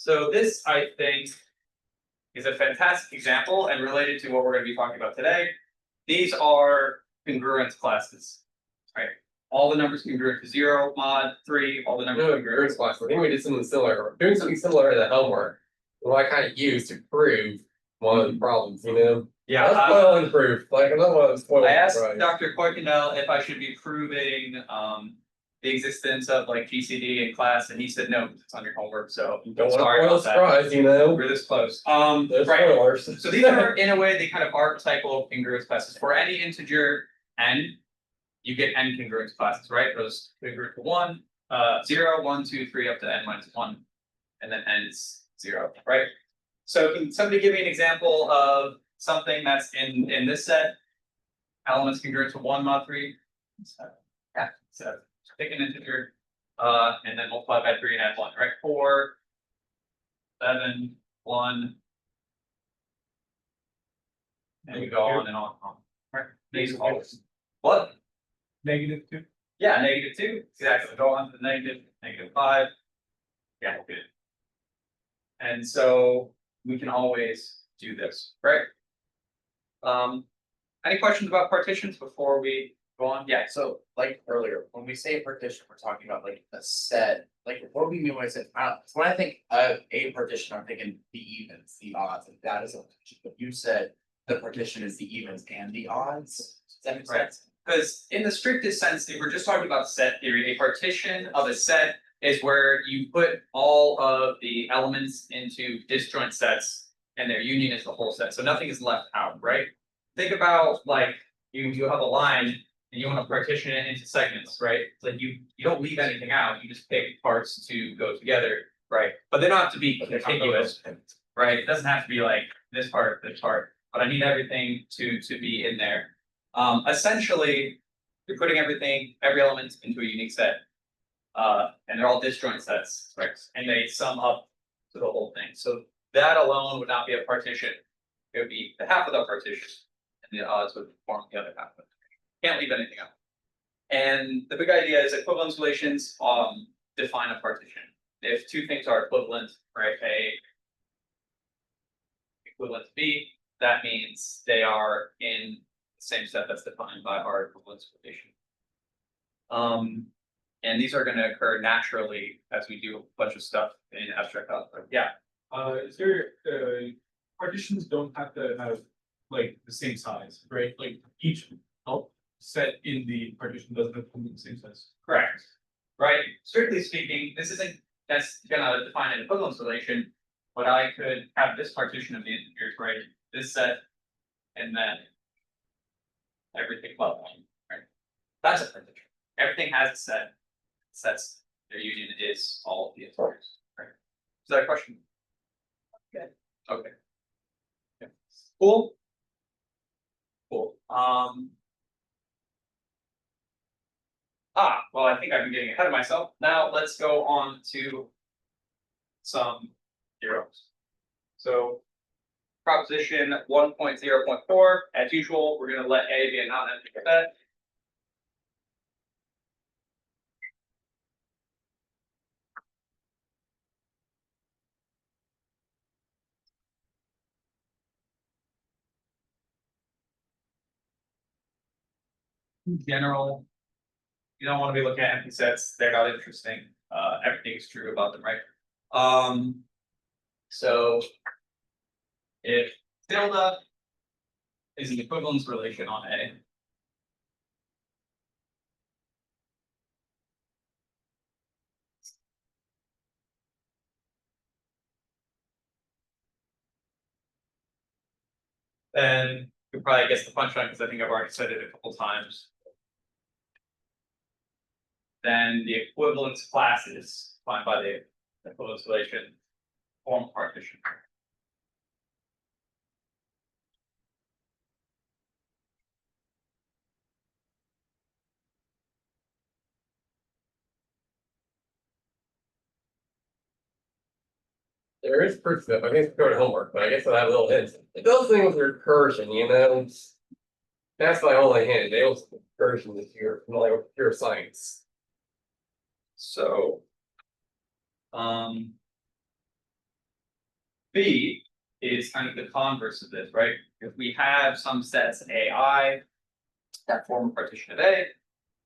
So this, I think, is a fantastic example and related to what we're going to be talking about today. These are congruence classes, right? All the numbers congruent to 0, mod 3, all the numbers congruence class. I think we did something similar. We're doing something similar to the homework. What I kind of used to prove one of the problems, you know? Yeah, that's spoiling proof. Like another one of spoiling. I asked Dr. Kuykendall if I should be proving the existence of like GCD in class, and he said no, it's on your homework. So don't sorry about that. You know, we're this close. There's right. spoilers. So these are in a way the kind of archetypal congruence classes. For any integer n, you get n congruence classes, right? Those congruent to 1, 0, 1, 2, 3, up to n minus 1, and then n is 0, right? So can somebody give me an example of something that's in this set? Elements congruent to 1 mod 3? Yeah, so pick an integer, and then multiply by 3 and add 1, right? 4, 7, 1, and we go on and on and on. Right? These always. What? -2. Yeah, -2. Exactly. Go on to the -5. Yeah, good. And so we can always do this, right? Any questions about partitions before we go on? Yeah. So, like earlier, when we say a partition, we're talking about like a set. Like, what do we mean when I say? When I think of a partition, I'm thinking the evens, the odds, and that is a partition. But you said the partition is the evens and the odds. Does that make sense? Because in the strictest sense, if we're just talking about set theory, a partition of a set is where you put all of the elements into disjoint sets, and their union is the whole set. So nothing is left out, right? Think about like you have a line and you want to partition it into segments, right? It's like you don't leave anything out, you just pick parts to go together, right? But they don't have to be contiguous, right? It doesn't have to be like this part, but I need everything to be in there. Essentially, you're putting every element into a unique set, and they're all disjoint sets, right? And they sum up to the whole thing. So that alone would not be a partition. It would be the half of the partition, and the odds would form the other half of it. Can't leave anything out. And the big idea is equivalence relations define a partition. If two things are equivalent, right, A equivalent to B, that means they are in the same set that's defined by our equivalence relation. And these are going to occur naturally as we do a bunch of stuff in abstract algebra. Yeah. Is there partitions don't have to have like the same size, right? Like each set in the partition doesn't have to be the same size. Correct. Right. Strictly speaking, this isn't that's gonna define an equivalence relation, but I could have this partition of the integers, right? This set, and then everything above one, right? That's a partition. Everything has a set. Sets their union is all of the integers, right? Is that a question? Okay. Okay. Yeah. Cool. Cool. Well, I think I've been getting ahead of myself. Now let's go on to some theorems. So proposition 1.0.4, as usual, we're going to let A be a non-empty set. In general, you don't want to be looking at empty sets. They're not interesting. Everything is true about them, right? So if tilde is an equivalence relation on A, then you probably guess the punchline because I think I've already said it a couple times. Then the equivalence classes defined by the equivalence relation form a partition. There is proof of it. I guess it's going homework, but I guess I have a little hint. It does thing with recursion, you know. That's my only hint. They also recursion is pure science. So, B is kind of the converse of this, right? If we have some sets AI that form a partition of A,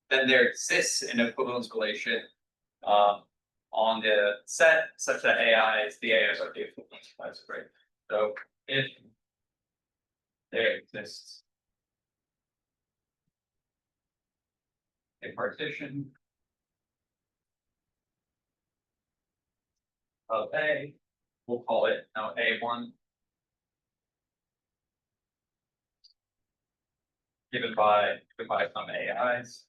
then there exists an equivalence relation on the set such that AIs, the AIs are the equivalence classes, right? So if there exists a partition of A, we'll call it now A1, given by some AIs.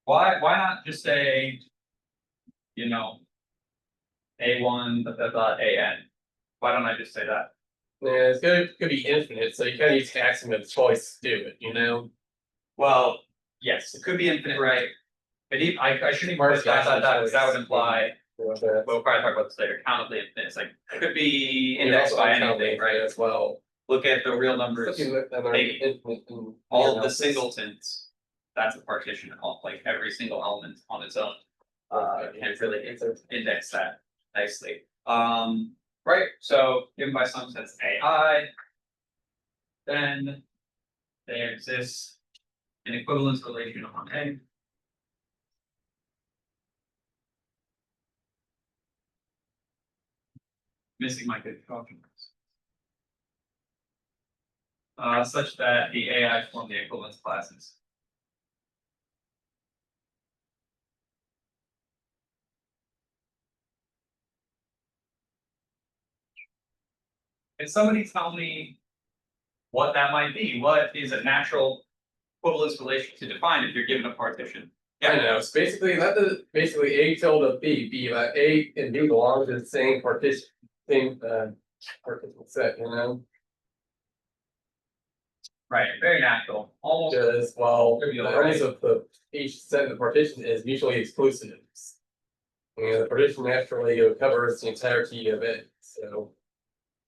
Why not just say, you know, A1 AN? Why don't I just say that? Yeah, it's could be infinite, so you kind of use axiom of choice to do it, you know? Well, yes, it could be infinite, right? But I shouldn't even put that would imply, What's that? we'll probably talk about this later, countably infinite. It's like, it could be And indexed also by uncounted anything, right? as well. Look at the real numbers, If you look at Maybe. infinite in all of the analysis. singletons, that's a partition, all like every single element on its own. Can't really index that nicely. Right, so given by some sense AI, then there exists an equivalence relation on A. Missing my good function. Such that the AI form the equivalence classes. Can somebody tell me what that might be? What is a natural equivalence relation to define if you're given a partition? I know, it's basically basically A tilde of B that A and B belong to the same partition set, you know? Right, very natural, almost. Because well, the Trivial, elements of each set of the partition is mutually exclusive. And the partition naturally covers the entirety of it, so.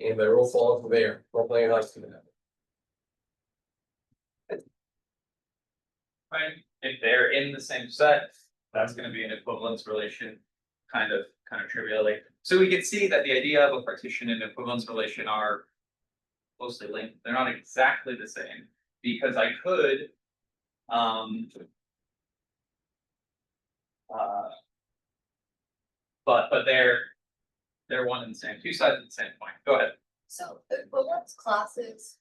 And the rules fall from there, hopefully it helps to that. Right, if they're in the same set, that's gonna be an equivalence relation, kind of trivially. So we can see that the idea of a partition and equivalence relation are closely linked. They're not exactly the same, because I could, but they're one and the same, two sides of the same coin. Go ahead. So equivalence classes,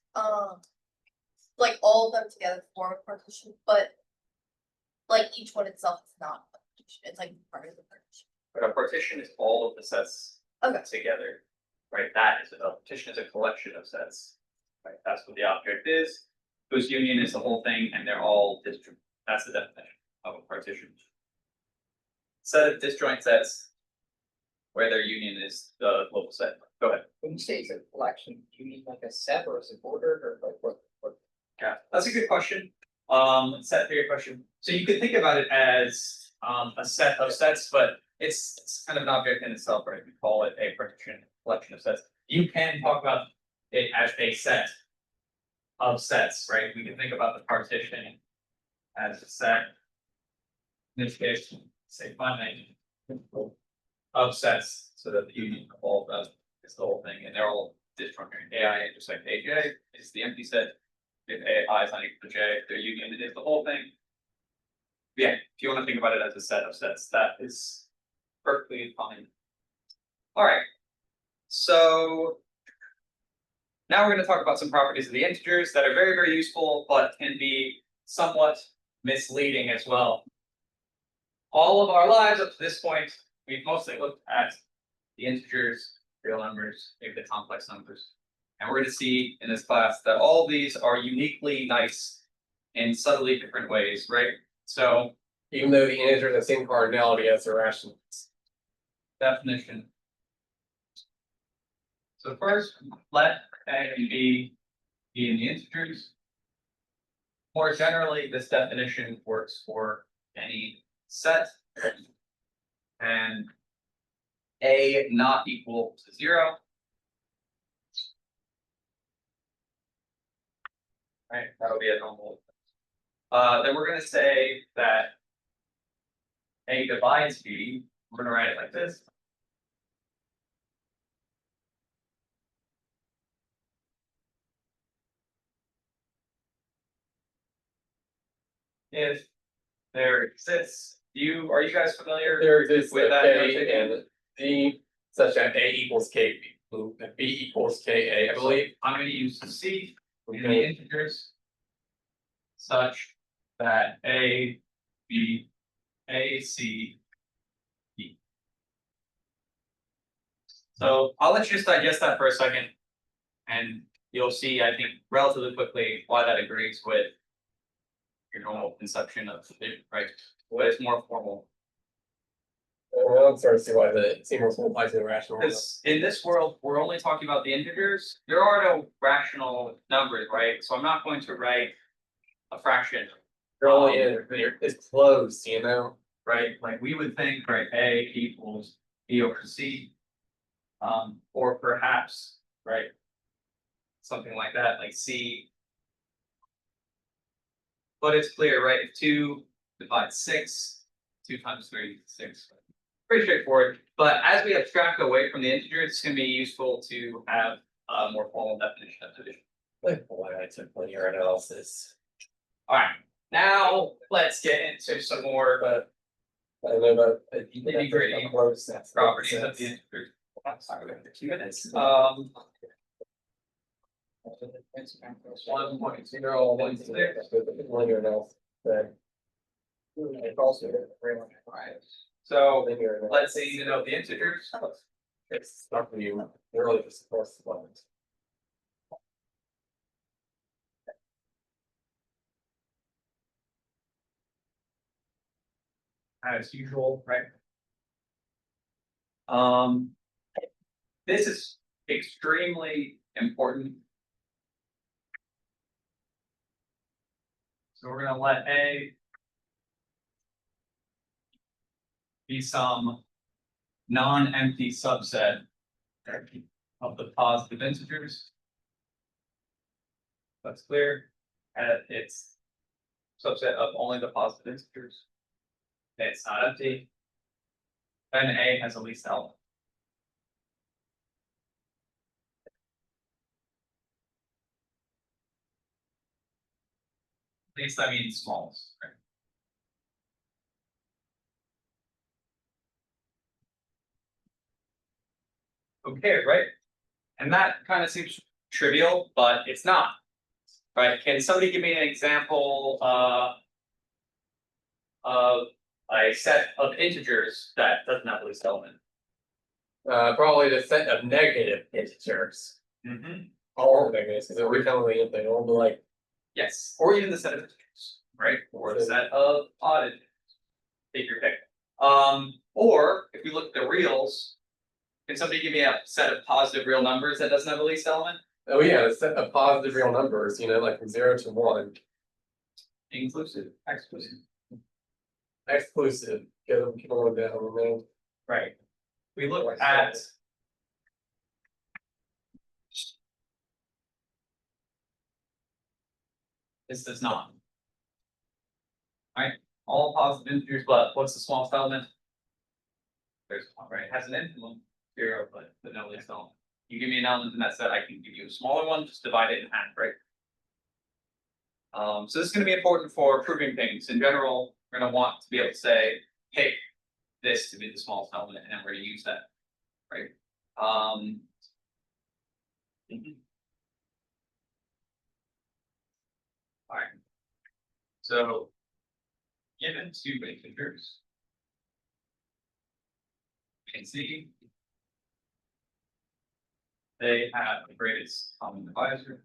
like all of them together form a partition, but like each one itself is not a partition. It's like part of the partition. But a partition is all of the sets Okay. together, right? That is a partition is a collection of sets, right? That's what the object is. Whose union is the whole thing, and they're all disjoint. That's the definition of a partition. Set of disjoint sets where their union is the local set. Go ahead. When you say it's a collection, do you mean like a set or is it ordered or like what? Yeah, that's a good question. Set theory question. So you could think about it as a set of sets, but it's kind of an object in itself, right? We call it a partition, collection of sets. You can talk about it as a set of sets, right? We can think about the partition as a set. In this case, say finite of sets, so that the union of all of them is the whole thing, and they're all disjoint. AI intersect AJ is the empty set. If AI is not equal to J, their union is the whole thing. Yeah, if you want to think about it as a set of sets, that is perfectly fine. All right, so now we're going to talk about some properties of the integers that are very, very useful, but can be somewhat misleading as well. All of our lives up to this point, we've mostly looked at the integers, real numbers, maybe the complex numbers. And we're going to see in this class that all of these are uniquely nice in subtly different ways, right? So Even though the integers have the same cardinality as the rationals. definition. So first, let A and B be in the integers. More generally, this definition works for any set. And A not equal to 0. Right, that would be a normal. Then we're gonna say that A divides B. We're gonna write it like this. if there exists, are you guys familiar? There exists With a that K notation? and D such that A equals K, B equals K A, I believe. I'm gonna use C in the Okay. integers. Such that A, B, A, C, D. So I'll let you just digest that for a second. And you'll see, I think, relatively quickly why that agrees with your normal conception of division, right? But it's more formal. I'm starting to see why the seamless applies to the rational. Because in this world, we're only talking about the integers. There are no rational numbers, right? So I'm not going to write a fraction, They're only it's close, you know. right? Like we would think, right, A equals B over C. Or perhaps, right? Something like that, like C. But it's clear, right? If 2 divides 6, 2 times 3 is 6. Pretty straightforward. But as we abstract away from the integer, it's going to be useful to have a more formal definition of division. Like why I took linear analysis. All right, now let's get into some more I don't know about nitty-gritty properties of the integer. I'm sorry, we have a few minutes. 1.016. Linear analysis. It's also So Linear analysis. let's say you know the integers. It's not for you. They're really just the course lines. As usual, right? This is extremely important. So we're gonna let A be some non-empty subset of the positive integers. That's clear. And it's subset of only the positive integers. It's not empty. Then A has a least element. Least I mean smallest, right? Okay, right? And that kind of seems trivial, but it's not. Right? Can somebody give me an example of a set of integers that doesn't have a least element? Probably the set of negative integers. All of negatives, because every time they all be like Yes, or even the set of integers, right? Or the set of odd integers. Take your pick. Or if we look at the reals, can somebody give me a set of positive real numbers that doesn't have a least element? oh yeah, a set of positive real numbers, you know, like from 0 to 1. Inclusive, exclusive. Exclusive. Get them keep on down, and then Right. We look at this does not. Right, all positive integers, but what's the smallest element? There's one, right? It has an influence 0, but no least element. You give me an element in that set, I can give you a smaller one, just divide it in half, right? So this is going to be important for proving things. In general, we're going to want to be able to say, pick this to be the smallest element, and we're going to use that, right? All right. So, given two integers, you can see they have the greatest common divisor.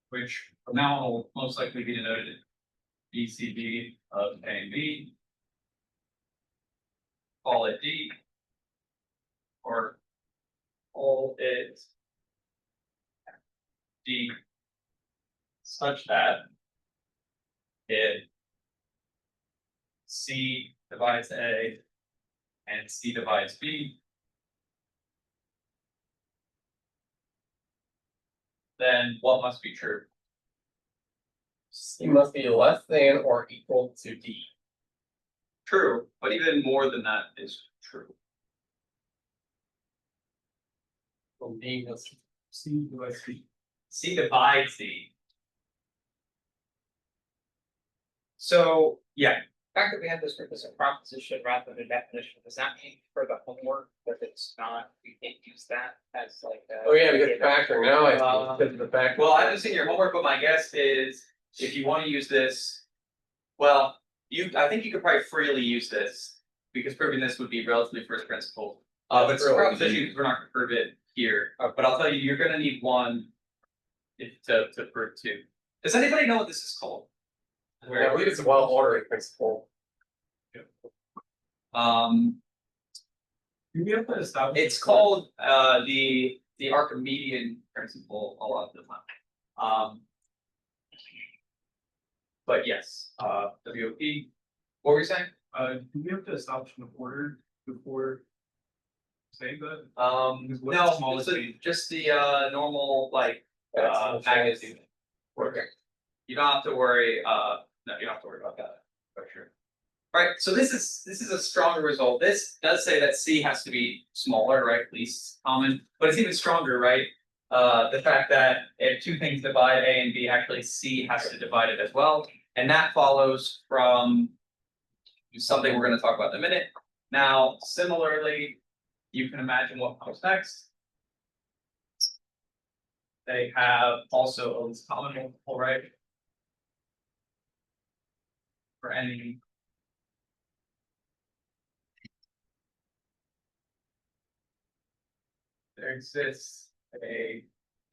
Which from now on will most likely be denoted as BCB of A and B. Call it D. Or call it D such that if C divides A and C divides B, then what must be true? C must be less than or equal to D. true, but even more than that is true. Well, D was C divides D. C divides D. So, yeah, The fact that we have this written as a proposition rather than a definition, does that mean for the homework that it's not, we can't use that as like a? oh yeah, because factoring now I see because of the fact. well, I haven't seen your homework, but my guess is if you want to use this, well, I think you could probably freely use this because proving this would be relatively first principle. But it's a Really? proposition because we're not gonna prove it here. But I'll tell you, you're gonna need one to prove two. Does anybody know what this is called? I believe it's a well ordering principle. Do we have to establish? It's called the Archimedean principle a lot of the time. But yes, WOP. What were you saying? Do we have to establish an order before saying that? Because what's No, the smallest just the thing? normal like That's magnitude. Okay. You don't have to worry. No, you don't have to worry about that for sure. Right. So this is a stronger result. This does say that C has to be smaller, right? Least common, but it's even stronger, right? The fact that if two things divide A and B, actually C has to divide it as well, and that follows from something we're going to talk about in a minute. Now, similarly, you can imagine what comes next. They have also a least common multiple, right? For any there exists a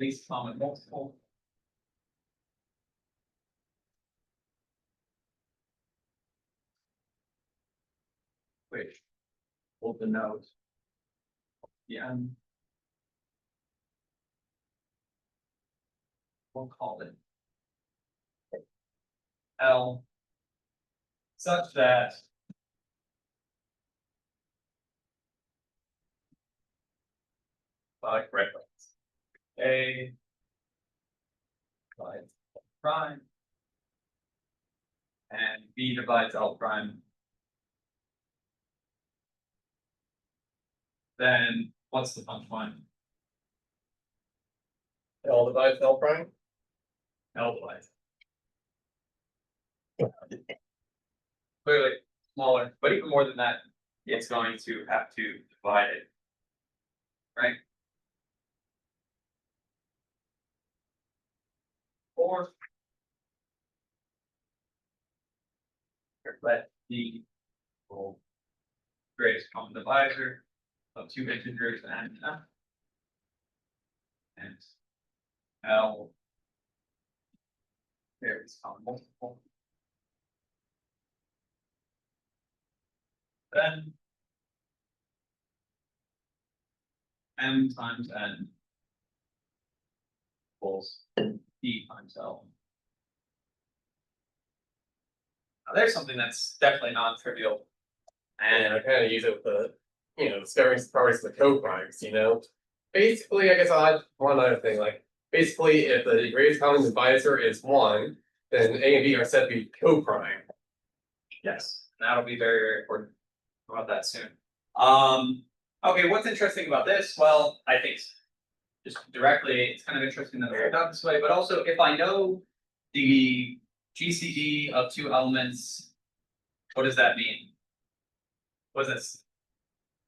least common multiple. Which will denote n. We'll call it L such that like reference A divides L prime and B divides L prime. Then what's the punchline? L divides L prime. L divides. Clearly smaller, but even more than that, it's going to have to divide it. Right? Or let the greatest common divisor of two integers and F. And L greatest common multiple. Then M times N equals D times L. Now there's something that's definitely non-trivial. And I kind of use it with the, discovering properties of the co-primes, Basically, I guess I'll add one other thing, like, basically, if the greatest common divisor is 1, then A and B are said to be co-prime. Yes, that'll be very, very important. About that soon. Okay, what's interesting about this? Well, I think just directly, it's kind of interesting that it's done this way, but also if I know the GCD of two elements, what does that mean? What is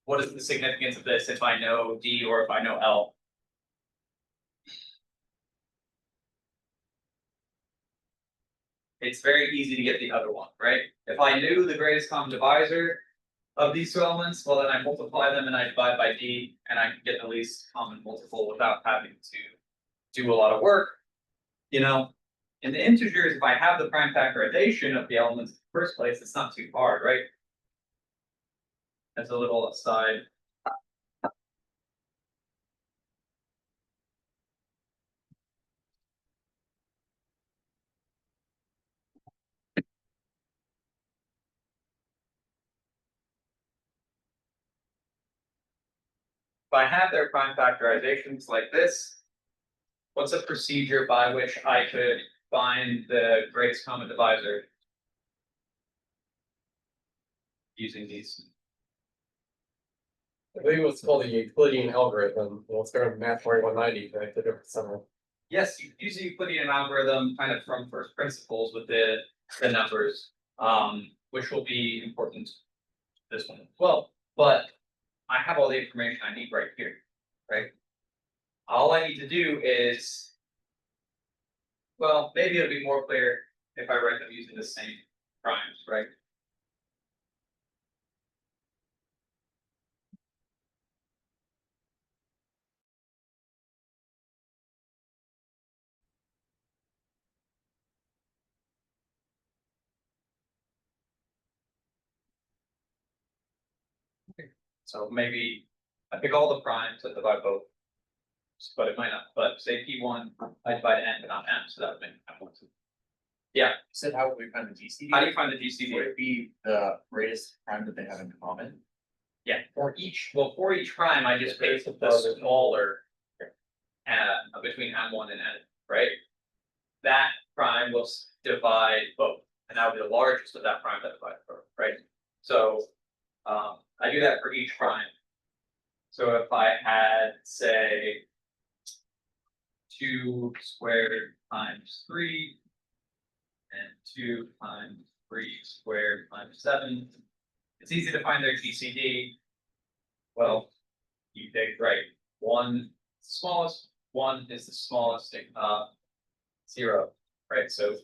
the significance of this if I know D or if I know L? It's very easy to get the other one, right? If I knew the greatest common divisor of these two elements, well, then I multiply them and I divide by D, and I can get the least common multiple without having to do a lot of work. In the integers, if I have the prime factorization of the elements in the first place, it's not too hard, right? As a little aside. If I have their prime factorizations like this, what's a procedure by which I could find the greatest common divisor? using these. I believe what's called the Euclidean algorithm. We'll start with math 4190, but I did it for summer. Yes, you use the Euclidean algorithm kind of from first principles with the numbers, which will be important this one as well. But I have all the information I need right here, right? All I need to do is, well, maybe it'll be more clear if I write them using the same primes, right? So maybe I pick all the primes that divide both, but it might not. But say P1, I divide n, but not m, so that would make M1. Yeah. Said how would we find the GCD? How do you find the Would GCD? it be the greatest prime that they have in common? Yeah, for each prime, I just pick the smaller between M1 and N, right? That prime will divide both, and that will be the largest of that prime that divides both, right? So I do that for each prime. So if I had, say, 2 squared times 3 and 2 times 3 squared times 7, it's easy to find their GCD. Well, you pick right. 1 smallest, 1 is the smallest 0, right? So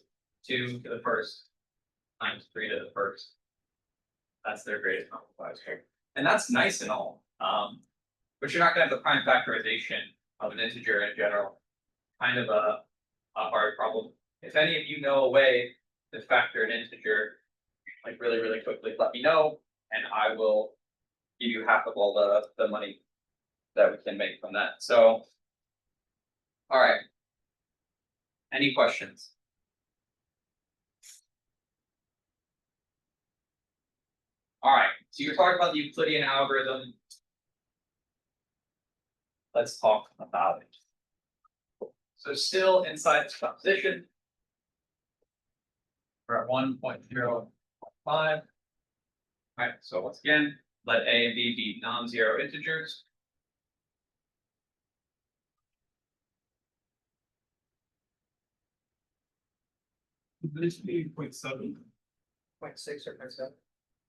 2 to the first times 3 to the first. That's their greatest common divisor. And that's nice and all. But you're not gonna have the prime factorization of an integer in general. Kind of a hard problem. If any of you know a way to factor an integer, like really, really quickly, let me know, and I will give you half of all the money that we can make from that. So, all right. Any questions? All right, so you're talking about the Euclidean algorithm. Let's talk about it. So still inside this composition, we're at 1.05. All right, so once again, let A and B be non-zero integers. This be 0.7. 0.6 or 0.7.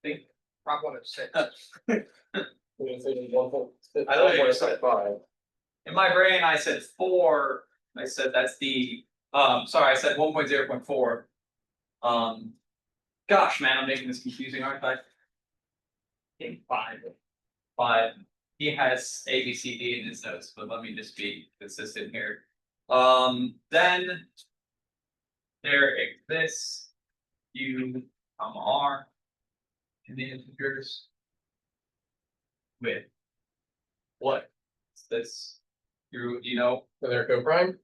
Think. Prop 1 of 6. I literally just said 5. In my brain, I said 4. I said that's the sorry, I said 1.0.4. Gosh, man, I'm making this confusing, aren't I? In 5. He has A, B, C, D in his notes, but let me just be consistent here. Then there exists U, R in the integers with what? Is this? Do you know? So they're coprime?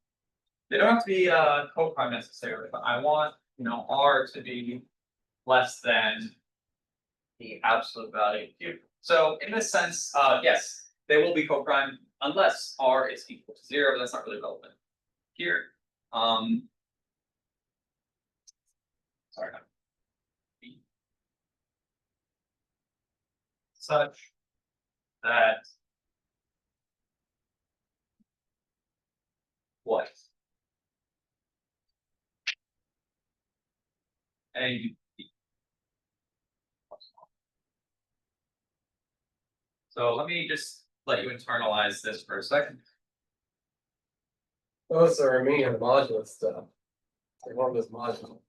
They don't have to be coprime necessarily, but I want R to be less than the absolute value of Q. So in this sense, yes, they will be coprime unless R is equal to 0, but that's not really relevant here. Sorry. Such that what? A. So let me just let you internalize this for a second. Oh, so remaining the modulus stuff. They want this modulo.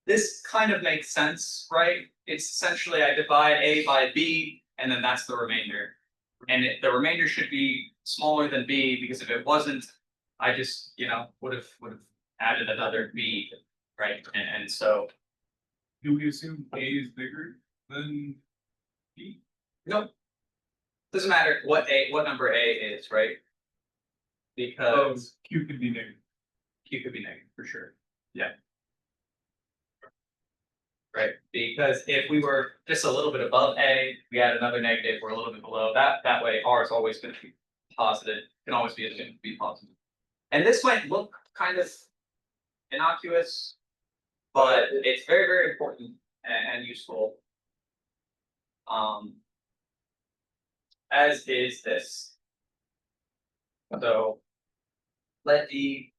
This kind of makes sense, right? It's essentially I divide A by B, and then that's the remainder. And the remainder should be smaller than B, because if it wasn't, I just, would have added another B, right? And so, Do we assume A is bigger than B? nope. Doesn't matter what number A is, right? Because Q could be negative. Q could be negative for sure. Yeah. Right, because if we were just a little bit above A, we add another negative, we're a little bit below that way, R is always going to be positive, can always be assumed to be positive. And this might look kind of innocuous, but it's very, very important and useful. As is this. So. Let D.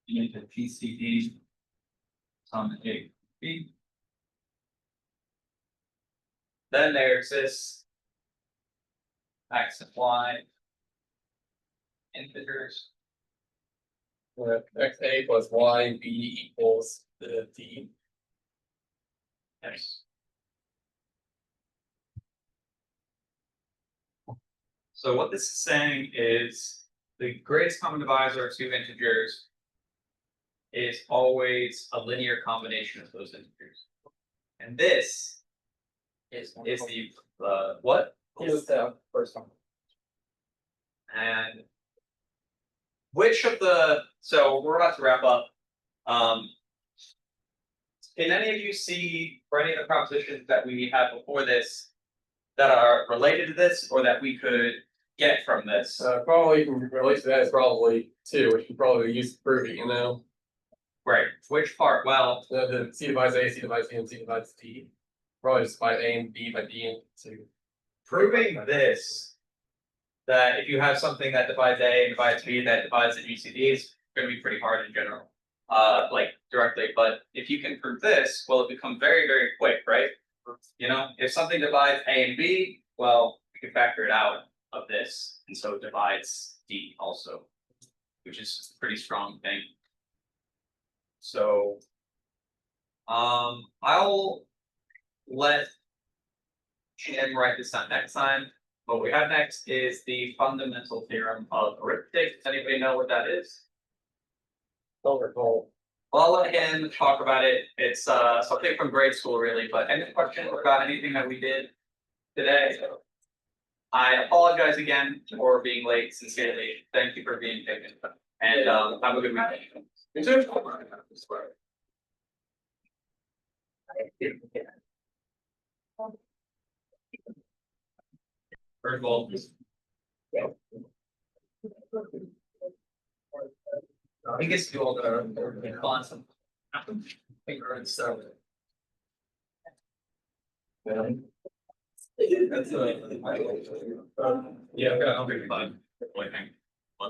Into GCD. Sum A, B. Then there exists. X and Y. Integers. XA plus Y B equals the D. Yes. So what this is saying is the greatest common divisor of two integers is always a linear combination of those integers. And this is the what? Is the first one. And which of the, so we're about to wrap up. Can any of you see for any of the propositions that we had before this that are related to this or that we could get from this? Probably can relate to that is probably two, which you probably use to prove it, you know. Right, which part? Well, The C divides A, C divides B, and C divides D. Probably just by A and B by D and two. proving this, that if you have something that divides A and divides B that divides the GCD is gonna be pretty hard in general. Like directly, but if you can prove this, well, it becomes very, very quick, right? You know, if something divides A and B, well, we can factor it out of this, and so it divides D also, which is a pretty strong thing. So, I'll let Jim write this down next time. What we have next is the fundamental theorem of arithmetic. Does anybody know what that is? Don't recall. Well, I'll let him talk about it. It's something from grade school really, but any questions about anything that we did today? I apologize again for being late, sincerely. Thank you for being patient. And have a good weekend. You too. First of all, I guess you all the fonts and finger and stuff. That's yeah, I'll be fine. I think.